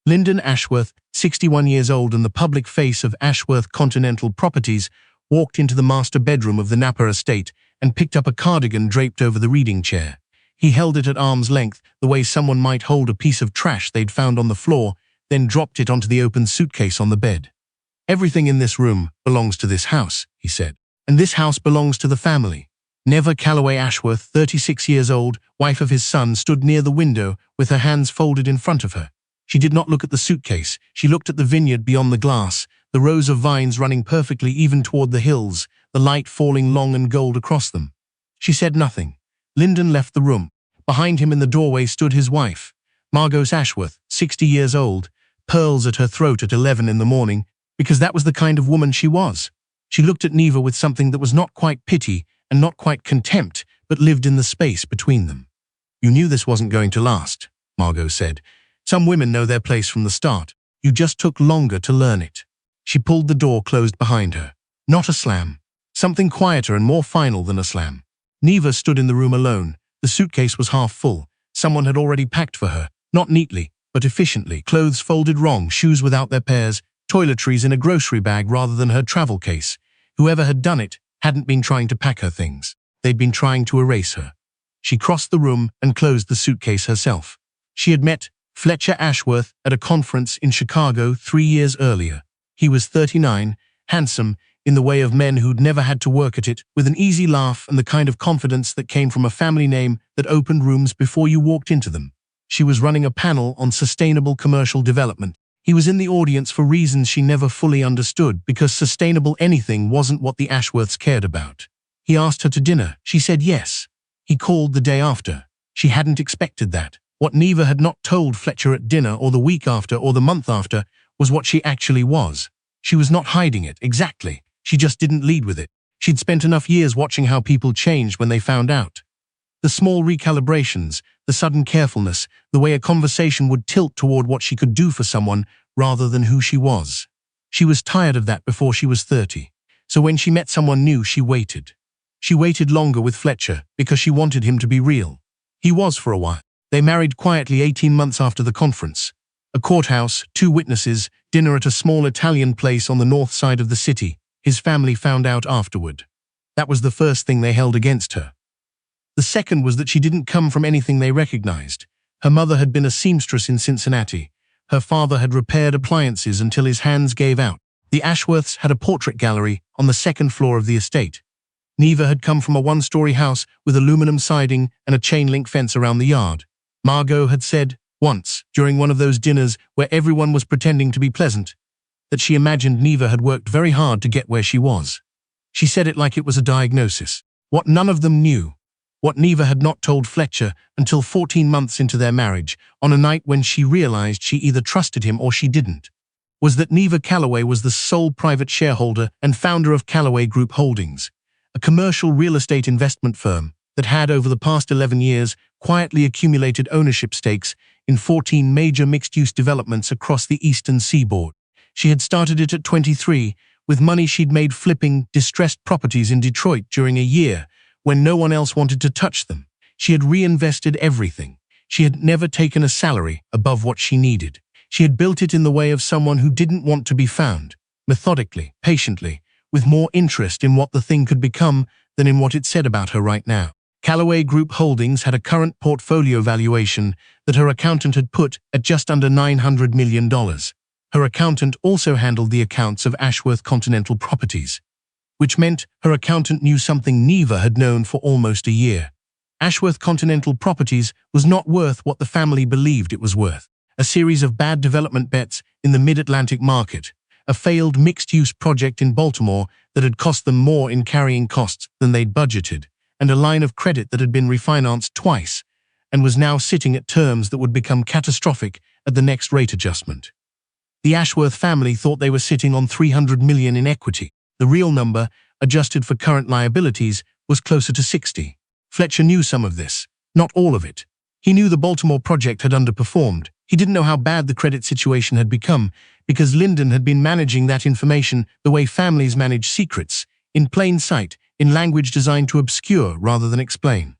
Lyndon Ashworth, 61 years old and the public face of Ashworth Continental Properties, walked into the master bedroom of the Napa estate and picked up a cardigan draped over the reading chair. He held it at arm's length, the way someone might hold a piece of trash they'd found on the floor, then dropped it onto the open suitcase on the bed. "Everything in this room belongs to this house," he said. "And this house belongs to the family." Neva Calloway Ashworth, 36 years old, wife of his son, stood near the window with her hands folded in front of her. She did not look at the suitcase. She looked at the vineyard beyond the glass, the rows of vines running perfectly even toward the hills, the light falling long and gold across them. She said nothing. Lyndon left the room. Behind him in the doorway stood his wife, Margot Ashworth, 60 years old, pearls at her throat at 11 in the morning, because that was the kind of woman she was. She looked at Neva with something that was not quite pity and not quite contempt, but lived in the space between them. "You knew this wasn't going to last," Margot said. "Some women know their place from the start. You just took longer to learn it." She pulled the door closed behind her. Not a slam. Something quieter and more final than a slam. Neva stood in the room alone. The suitcase was half full. Someone had already packed for her, not neatly, but efficiently. Clothes folded wrong, shoes without their pairs, toiletries in a grocery bag rather than her travel case. Whoever had done it hadn't been trying to pack her things. They'd been trying to erase her. She crossed the room and closed the suitcase herself. She had met Fletcher Ashworth at a conference in Chicago 3 years earlier. He was 39, handsome, in the way of men who'd never had to work at it, with an easy laugh and the kind of confidence that came from a family name that opened rooms before you walked into them. She was running a panel on sustainable commercial development. He was in the audience for reasons she never fully understood, because sustainable anything wasn't what the Ashworths cared about. He asked her to dinner. She said yes. He called the day after. She hadn't expected that. What Neva had not told Fletcher at dinner or the week after or the month after was what she actually was. She was not hiding it, exactly. She just didn't lead with it. She'd spent enough years watching how people changed when they found out. The small recalibrations, the sudden carefulness, the way a conversation would tilt toward what she could do for someone rather than who she was. She was tired of that before she was 30. So when she met someone new, she waited. She waited longer with Fletcher because she wanted him to be real. He was for a while. They married quietly 18 months after the conference. A courthouse, 2 witnesses, dinner at a small Italian place on the north side of the city. His family found out afterward. That was the first thing they held against her. The second was that she didn't come from anything they recognized. Her mother had been a seamstress in Cincinnati. Her father had repaired appliances until his hands gave out. The Ashworths had a portrait gallery on the 2nd floor of the estate. Neva had come from a 1-story house with aluminum siding and a chain-link fence around the yard. Margot had said once, during one of those dinners where everyone was pretending to be pleasant, that she imagined Neva had worked very hard to get where she was. She said it like it was a diagnosis. What none of them knew, what Neva had not told Fletcher until 14 months into their marriage, on a night when she realized she either trusted him or she didn't, was that Neva Calloway was the sole private shareholder and founder of Calloway Group Holdings, a commercial real estate investment firm that had, over the past 11 years, quietly accumulated ownership stakes in 14 major mixed-use developments across the eastern seaboard. She had started it at 23, with money she'd made flipping distressed properties in Detroit during a year when no one else wanted to touch them. She had reinvested everything. She had never taken a salary above what she needed. She had built it in the way of someone who didn't want to be found, methodically, patiently, with more interest in what the thing could become than in what it said about her right now. Calloway Group Holdings had a current portfolio valuation that her accountant had put at just under $900 million. Her accountant also handled the accounts of Ashworth Continental Properties, which meant her accountant knew something Neva had known for almost a year. Ashworth Continental Properties was not worth what the family believed it was worth. A series of bad development bets in the mid-Atlantic market, a failed mixed-use project in Baltimore that had cost them more in carrying costs than they'd budgeted, and a line of credit that had been refinanced twice and was now sitting at terms that would become catastrophic at the next rate adjustment. The Ashworth family thought they were sitting on $300 million in equity. The real number, adjusted for current liabilities, was closer to 60. Fletcher knew some of this, not all of it. He knew the Baltimore project had underperformed. He didn't know how bad the credit situation had become, because Lyndon had been managing that information the way families manage secrets, in plain sight, in language designed to obscure rather than explain.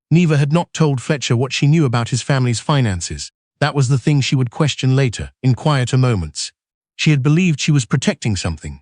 Neva had not told Fletcher what she knew about his family's finances. That was the thing she would question later, in quieter moments. She had believed she was protecting something.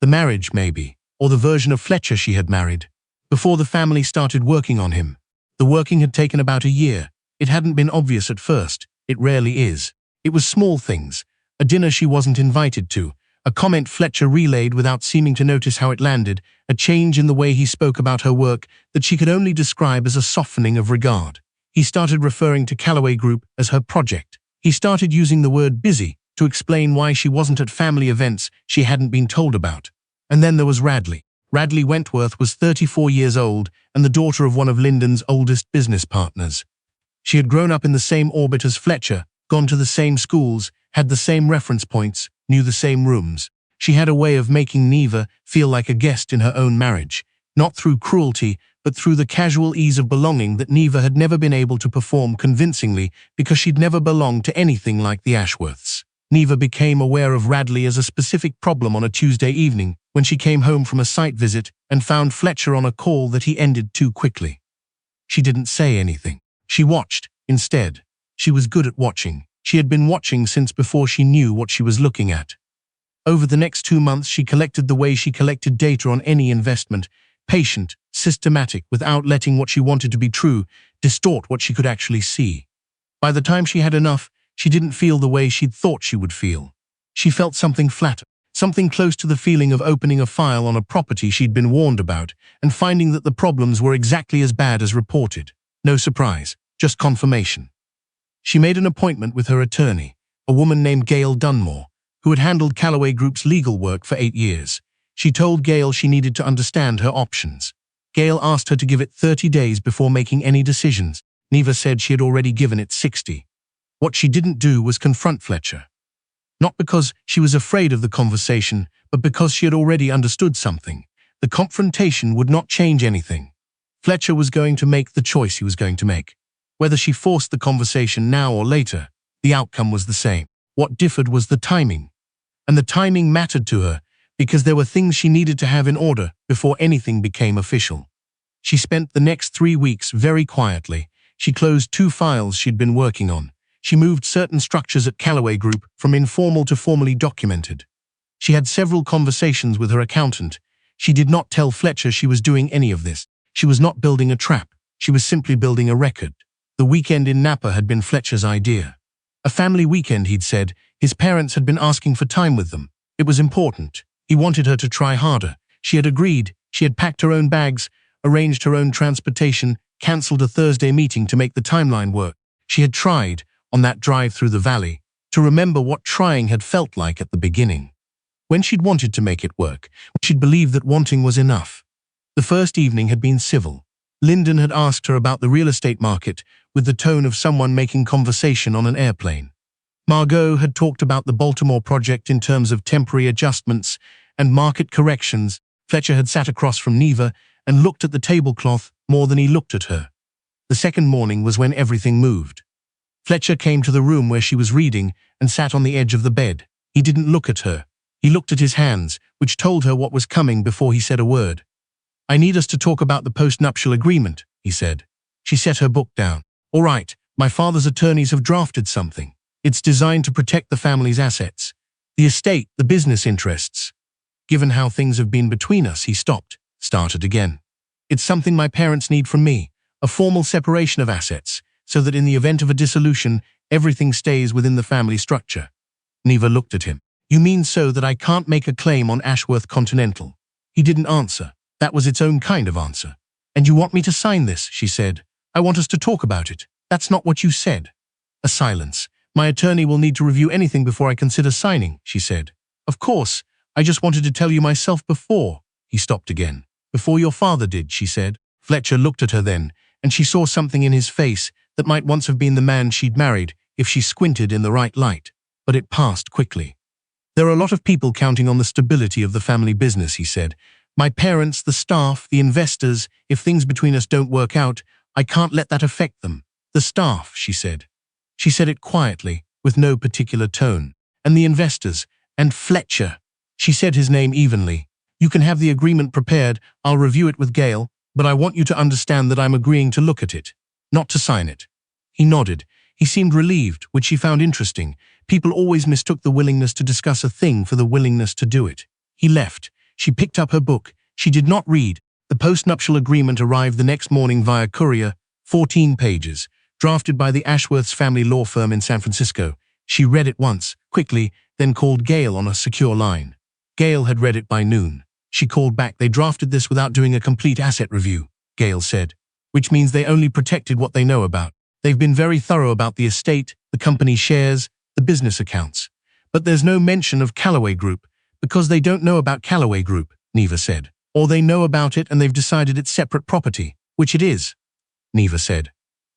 The marriage, maybe, or the version of Fletcher she had married. Before the family started working on him. The working had taken about a year. It hadn't been obvious at first. It rarely is. It was small things. A dinner she wasn't invited to. A comment Fletcher relayed without seeming to notice how it landed. A change in the way he spoke about her work that she could only describe as a softening of regard. He started referring to Callaway Group as her project. He started using the word busy to explain why she wasn't at family events she hadn't been told about. And then there was Radley. Radley Wentworth was 34 years old and the daughter of one of Lyndon's oldest business partners. She had grown up in the same orbit as Fletcher, gone to the same schools, had the same reference points, knew the same rooms. She had a way of making Neva feel like a guest in her own marriage, not through cruelty, but through the casual ease of belonging that Neva had never been able to perform convincingly because she'd never belonged to anything like the Ashworths. Neva became aware of Radley as a specific problem on a Tuesday evening when she came home from a site visit and found Fletcher on a call that he ended too quickly. She didn't say anything. She watched, instead. She was good at watching. She had been watching since before she knew what she was looking at. Over the next 2 months, she collected the way she collected data on any investment, patient, systematic, without letting what she wanted to be true distort what she could actually see. By the time she had enough, she didn't feel the way she'd thought she would feel. She felt something flatter, something close to the feeling of opening a file on a property she'd been warned about and finding that the problems were exactly as bad as reported. No surprise, just confirmation. She made an appointment with her attorney, a woman named Gail Dunmore, who had handled Callaway Group's legal work for 8 years. She told Gail she needed to understand her options. Gail asked her to give it 30 days before making any decisions. Neva said she had already given it 60. What she didn't do was confront Fletcher. Not because she was afraid of the conversation, but because she had already understood something. The confrontation would not change anything. Fletcher was going to make the choice he was going to make. Whether she forced the conversation now or later, the outcome was the same. What differed was the timing. And the timing mattered to her because there were things she needed to have in order before anything became official. She spent the next 3 weeks very quietly. She closed 2 files she'd been working on. She moved certain structures at Callaway Group from informal to formally documented. She had several conversations with her accountant. She did not tell Fletcher she was doing any of this. She was not building a trap. She was simply building a record. The weekend in Napa had been Fletcher's idea. A family weekend, he'd said. His parents had been asking for time with them. It was important. He wanted her to try harder. She had agreed. She had packed her own bags, arranged her own transportation, cancelled a Thursday meeting to make the timeline work. She had tried, on that drive through the valley, to remember what trying had felt like at the beginning. When she'd wanted to make it work, she'd believed that wanting was enough. The first evening had been civil. Lyndon had asked her about the real estate market with the tone of someone making conversation on an airplane. Margot had talked about the Baltimore project in terms of temporary adjustments and market corrections. Fletcher had sat across from Neva and looked at the tablecloth more than he looked at her. The second morning was when everything moved. Fletcher came to the room where she was reading and sat on the edge of the bed. He didn't look at her. He looked at his hands, which told her what was coming before he said a word. "I need us to talk about the post-nuptial agreement," he said. She set her book down. "All right, my father's attorneys have drafted something. It's designed to protect the family's assets, the estate, the business interests. Given how things have been between us," he started again. "It's something my parents need from me, a formal separation of assets, so that in the event of a dissolution, everything stays within the family structure." Neva looked at him. "You mean so that I can't make a claim on Ashworth Continental?" He didn't answer. That was its own kind of answer. "And you want me to sign this?" she said. "I want us to talk about it." "That's not what you said." A silence. "My attorney will need to review anything before I consider signing," she said. "Of course, I just wanted to tell you myself before." He stopped again. "Before your father did," she said. Fletcher looked at her then, and she saw something in his face that might once have been the man she'd married if she squinted in the right light. But it passed quickly. "There are a lot of people counting on the stability of the family business," he said. "My parents, the staff, the investors. If things between us don't work out, I can't let that affect them." "The staff," she said. She said it quietly, with no particular tone. "And the investors. And Fletcher." She said his name evenly. "You can have the agreement prepared. I'll review it with Gail, but I want you to understand that I'm agreeing to look at it, not to sign it." He nodded. He seemed relieved, which she found interesting. People always mistook the willingness to discuss a thing for the willingness to do it. He left. She picked up her book. She did not read. The postnuptial agreement arrived the next morning via courier, 14 pages, drafted by the Ashworth's family law firm in San Francisco. She read it once, quickly, then called Gail on a secure line. Gail had read it by noon. She called back. They drafted this without doing a complete asset review, Gail said, which means they only protected what they know about. They've been very thorough about the estate, the company shares, the business accounts. But there's no mention of Callaway Group, because they don't know about Callaway Group, Neva said. Or they know about it and they've decided it's separate property, which it is, Neva said.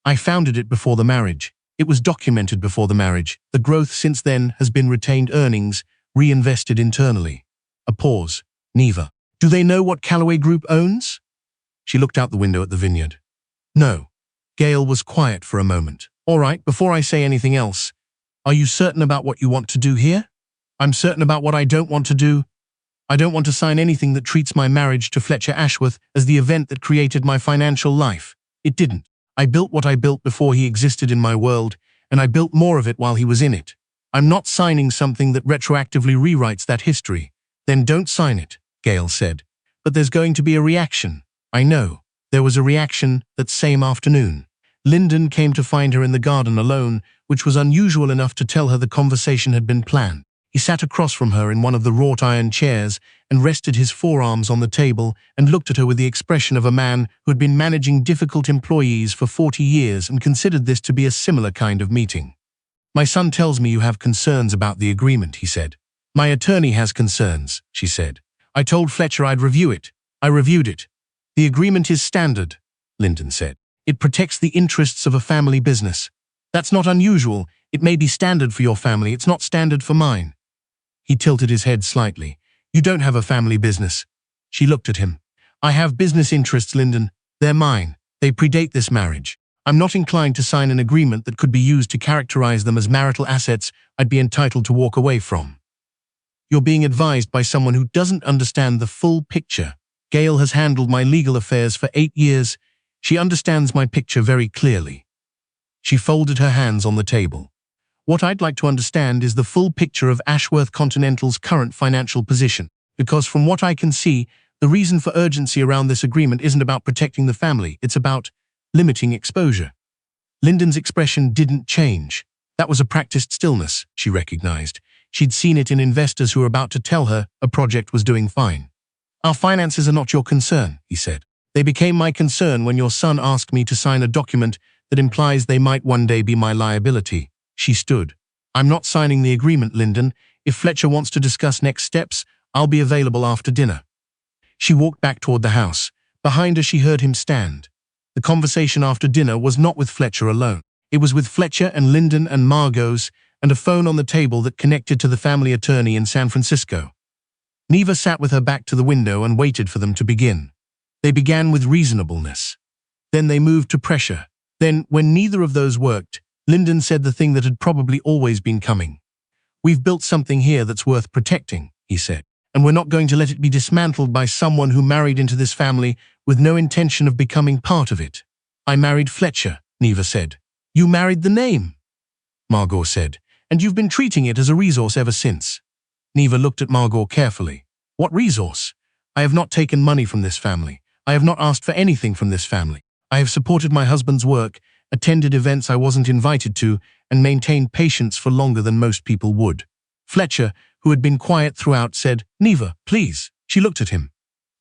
I founded it before the marriage. It was documented before the marriage. The growth since then has been retained earnings, reinvested internally. A pause. Neva. Do they know what Callaway Group owns? She looked out the window at the vineyard. No. Gail was quiet for a moment. All right, before I say anything else, are you certain about what you want to do here? I'm certain about what I don't want to do. I don't want to sign anything that treats my marriage to Fletcher Ashworth as the event that created my financial life. It didn't. I built what I built before he existed in my world, and I built more of it while he was in it. I'm not signing something that retroactively rewrites that history. Then don't sign it, Gail said. But there's going to be a reaction. I know. There was a reaction that same afternoon. Lyndon came to find her in the garden alone, which was unusual enough to tell her the conversation had been planned. He sat across from her in one of the wrought iron chairs and rested his forearms on the table and looked at her with the expression of a man who had been managing difficult employees for 40 years and considered this to be a similar kind of meeting. My son tells me you have concerns about the agreement, he said. My attorney has concerns, she said. I told Fletcher I'd review it. I reviewed it. The agreement is standard, Lyndon said. It protects the interests of a family business. That's not unusual. It may be standard for your family. It's not standard for mine. He tilted his head slightly. You don't have a family business. She looked at him. I have business interests, Lyndon. They're mine. They predate this marriage. I'm not inclined to sign an agreement that could be used to characterize them as marital assets I'd be entitled to walk away from. You're being advised by someone who doesn't understand the full picture. Gail has handled my legal affairs for 8 years. She understands my picture very clearly. She folded her hands on the table. What I'd like to understand is the full picture of Ashworth Continental's current financial position, because from what I can see, the reason for urgency around this agreement isn't about protecting the family, it's about limiting exposure. Lyndon's expression didn't change. That was a practiced stillness, she recognized. She'd seen it in investors who were about to tell her a project was doing fine. Our finances are not your concern, he said. They became my concern when your son asked me to sign a document that implies they might one day be my liability. She stood. I'm not signing the agreement, Lyndon. If Fletcher wants to discuss next steps, I'll be available after dinner. She walked back toward the house. Behind her, she heard him stand. The conversation after dinner was not with Fletcher alone. It was with Fletcher and Lyndon and Margot's and a phone on the table that connected to the family attorney in San Francisco. Neva sat with her back to the window and waited for them to begin. They began with reasonableness. Then they moved to pressure. Then, when neither of those worked, Lyndon said the thing that had probably always been coming. We've built something here that's worth protecting, he said, and we're not going to let it be dismantled by someone who married into this family with no intention of becoming part of it. I married Fletcher, Neva said. You married the name, Margot said, and you've been treating it as a resource ever since. Neva looked at Margot carefully. What resource? I have not taken money from this family. I have not asked for anything from this family. I have supported my husband's work, attended events I wasn't invited to, and maintained patience for longer than most people would. Fletcher, who had been quiet throughout, said, Neva, please. She looked at him.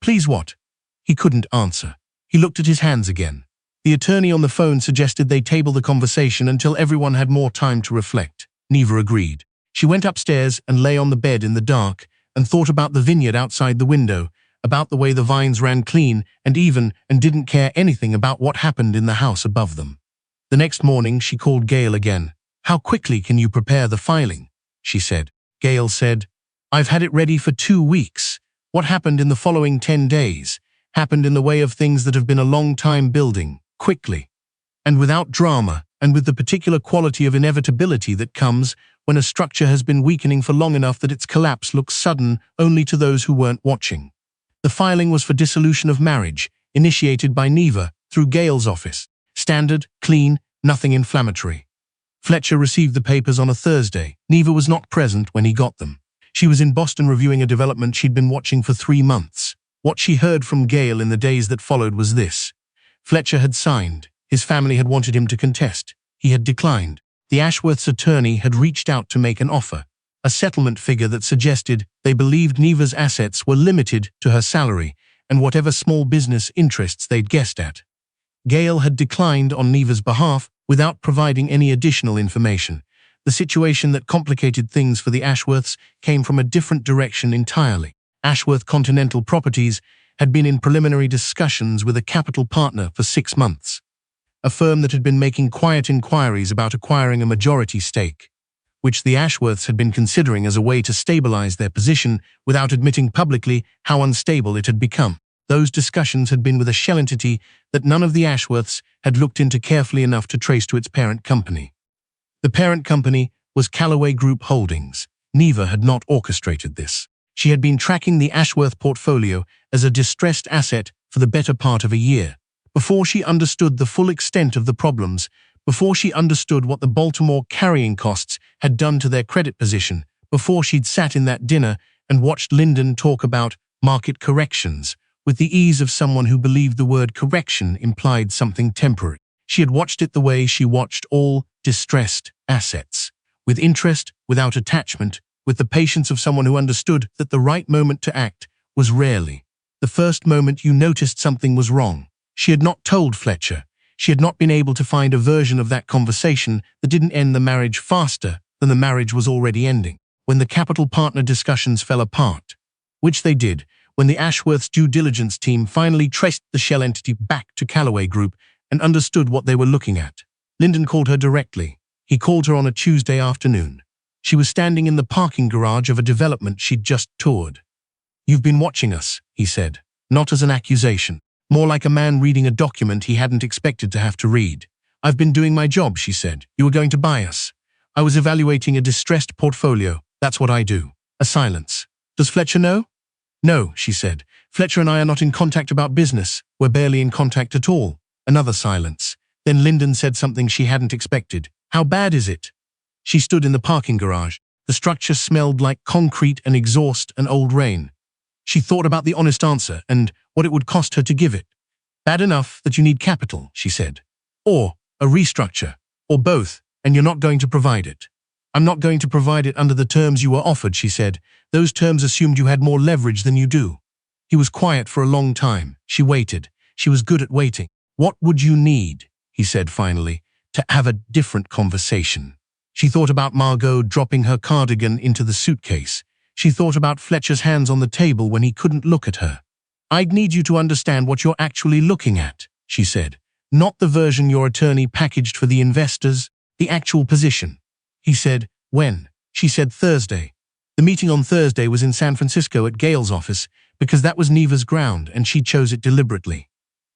Please what? He couldn't answer. He looked at his hands again. The attorney on the phone suggested they table the conversation until everyone had more time to reflect. Neva agreed. She went upstairs and lay on the bed in the dark and thought about the vineyard outside the window, about the way the vines ran clean and didn't care anything about what happened in the house above them. The next morning, she called Gail again. How quickly can you prepare the filing? She said. Gail said, I've had it ready for 2 weeks. What happened in the following 10 days happened in the way of things that have been a long time building, quickly, and without drama, and with the particular quality of inevitability that comes when a structure has been weakening for long enough that its collapse looks sudden only to those who weren't watching. The filing was for dissolution of marriage, initiated by Neva through Gail's office. Standard, clean, nothing inflammatory. Fletcher received the papers on a Thursday. Neva was not present when he got them. She was in Boston reviewing a development she'd been watching for 3 months. What she heard from Gale in the days that followed was this. Fletcher had signed. His family had wanted him to contest. He had declined. The Ashworth's attorney had reached out to make an offer, a settlement figure that suggested they believed Neva's assets were limited to her salary and whatever small business interests they'd guessed at. Gale had declined on Neva's behalf without providing any additional information. The situation that complicated things for the Ashworths came from a different direction entirely. Ashworth Continental Properties had been in preliminary discussions with a capital partner for 6 months, a firm that had been making quiet inquiries about acquiring a majority stake, which the Ashworths had been considering as a way to stabilize their position without admitting publicly how unstable it had become. Those discussions had been with a shell entity that none of the Ashworths had looked into carefully enough to trace to its parent company. The parent company was Callaway Group Holdings. Neva had not orchestrated this. She had been tracking the Ashworth portfolio as a distressed asset for the better part of a year. Before she understood the full extent of the problems, before she understood what the Baltimore carrying costs had done to their credit position, before she'd sat in that dinner and watched Lyndon talk about market corrections, with the ease of someone who believed the word correction implied something temporary. She had watched it the way she watched all distressed assets, with interest, without attachment, with the patience of someone who understood that the right moment to act was rarely the first moment you noticed something was wrong. She had not told Fletcher. She had not been able to find a version of that conversation that didn't end the marriage faster than the marriage was already ending. When the capital partner discussions fell apart, which they did, when the Ashworth's due diligence team finally traced the shell entity back to Callaway Group and understood what they were looking at, Lyndon called her directly. He called her on a Tuesday afternoon. She was standing in the parking garage of a development she'd just toured. "You've been watching us," he said, not as an accusation, more like a man reading a document he hadn't expected to have to read. "I've been doing my job," she said. "You were going to buy us. I was evaluating a distressed portfolio. That's what I do." A silence. "Does Fletcher know?" "No," she said. "Fletcher and I are not in contact about business. We're barely in contact at all." Another silence. Then Lyndon said something she hadn't expected. "How bad is it?" She stood in the parking garage. The structure smelled like concrete and exhaust and old rain. She thought about the honest answer and what it would cost her to give it. "Bad enough that you need capital," she said. "Or a restructure. Or both, and you're not going to provide it." "I'm not going to provide it under the terms you were offered," she said. "Those terms assumed you had more leverage than you do." He was quiet for a long time. She waited. She was good at waiting. "What would you need," he said finally, "to have a different conversation?" She thought about Margot dropping her cardigan into the suitcase. She thought about Fletcher's hands on the table when he couldn't look at her. "I'd need you to understand what you're actually looking at," she said. "Not the version your attorney packaged for the investors, the actual position." He said, "When?" She said, "Thursday." The meeting on Thursday was in San Francisco at Gale's office because that was Neva's ground and she chose it deliberately.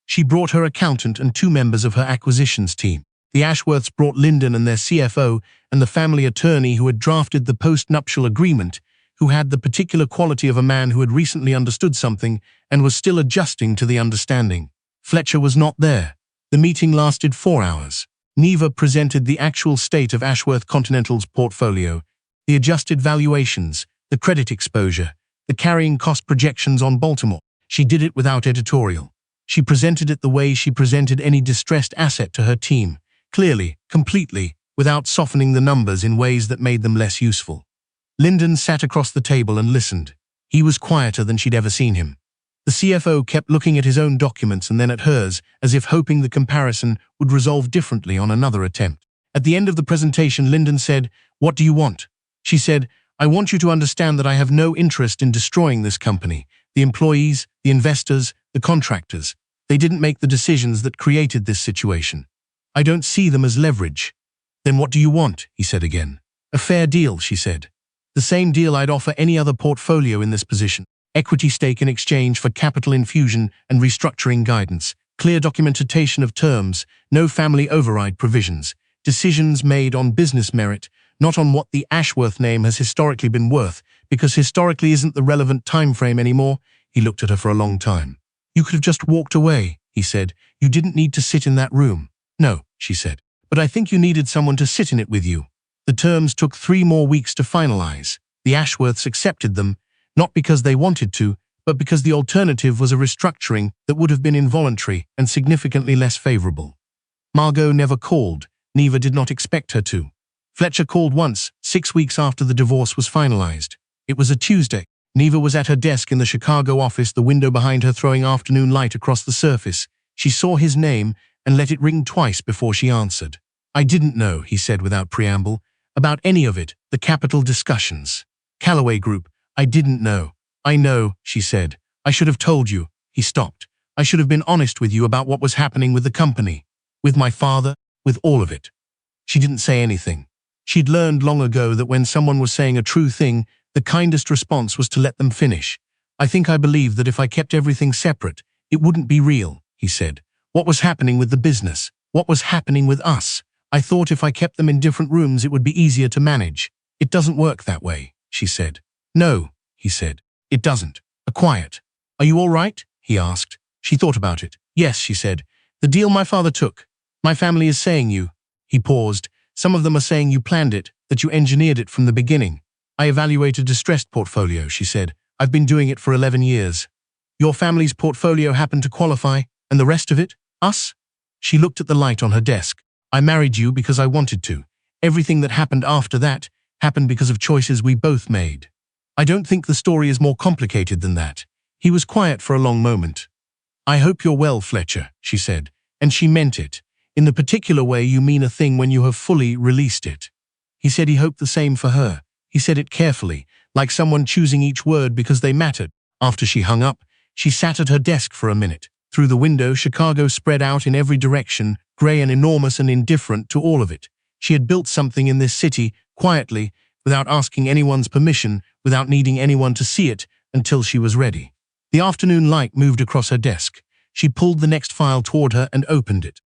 She brought her accountant and 2 members of her acquisitions team. The Ashworths brought Lyndon and their CFO and the family attorney who had drafted the post-nuptial agreement, who had the particular quality of a man who had recently understood something and was still adjusting to the understanding. Fletcher was not there. The meeting lasted 4 hours. Neva presented the actual state of Ashworth Continental's portfolio, the adjusted valuations, the credit exposure, the carrying cost projections on Baltimore. She did it without editorial. She presented it the way she presented any distressed asset to her team, clearly, completely, without softening the numbers in ways that made them less useful. Lyndon sat across the table and listened. He was quieter than she'd ever seen him. The CFO kept looking at his own documents and then at hers, as if hoping the comparison would resolve differently on another attempt. At the end of the presentation, Lyndon said, "What do you want?" She said, "I want you to understand that I have no interest in destroying this company. The employees, the investors, the contractors, they didn't make the decisions that created this situation. I don't see them as leverage." "Then what do you want?" he said again. "A fair deal," she said. "The same deal I'd offer any other portfolio in this position. Equity stake in exchange for capital infusion and restructuring guidance, clear documentation of terms, no family override provisions, decisions made on business merit, not on what the Ashworth name has historically been worth, because historically isn't the relevant time frame anymore." He looked at her for a long time. "You could have just walked away," he said. "You didn't need to sit in that room." "No," she said. but I think you needed someone to sit in it with you. The terms took 3 more weeks to finalize. The Ashworths accepted them, not because they wanted to, but because the alternative was a restructuring that would have been involuntary and significantly less favorable. Margot never called. Neva did not expect her to. Fletcher called once, 6 weeks after the divorce was finalized. It was a Tuesday. Neva was at her desk in the Chicago office, the window behind her throwing afternoon light across the surface. She saw his name and let it ring twice before she answered. I didn't know, he said without preamble, about any of it, the capital discussions. Callaway Group, I didn't know. I know, she said. I should have told you. He stopped. I should have been honest with you about what was happening with the company. With my father, with all of it. She didn't say anything. She'd learned long ago that when someone was saying a true thing, the kindest response was to let them finish. I think I believed that if I kept everything separate, it wouldn't be real, he said. What was happening with the business? What was happening with us? I thought if I kept them in different rooms, it would be easier to manage. It doesn't work that way, she said. No, he said. It doesn't. Quiet. Are you all right? He asked. She thought about it. Yes, she said. The deal my father took. My family is saying you. He paused. Some of them are saying you planned it, that you engineered it from the beginning. I evaluated a distressed portfolio, she said. I've been doing it for 11 years. Your family's portfolio happened to qualify, and the rest of it? Us? She looked at the light on her desk. I married you because I wanted to. Everything that happened after that happened because of choices we both made. I don't think the story is more complicated than that. He was quiet for a long moment. I hope you're well, Fletcher, she said, and she meant it. In the particular way you mean a thing when you have fully released it. He said he hoped the same for her. He said it carefully, like someone choosing each word because they mattered. After she hung up, she sat at her desk for a minute. Through the window, Chicago spread out in every direction, grey and enormous and indifferent to all of it. She had built something in this city, quietly, without asking anyone's permission, without needing anyone to see it, until she was ready. The afternoon light moved across her desk. She pulled the next file toward her and opened it.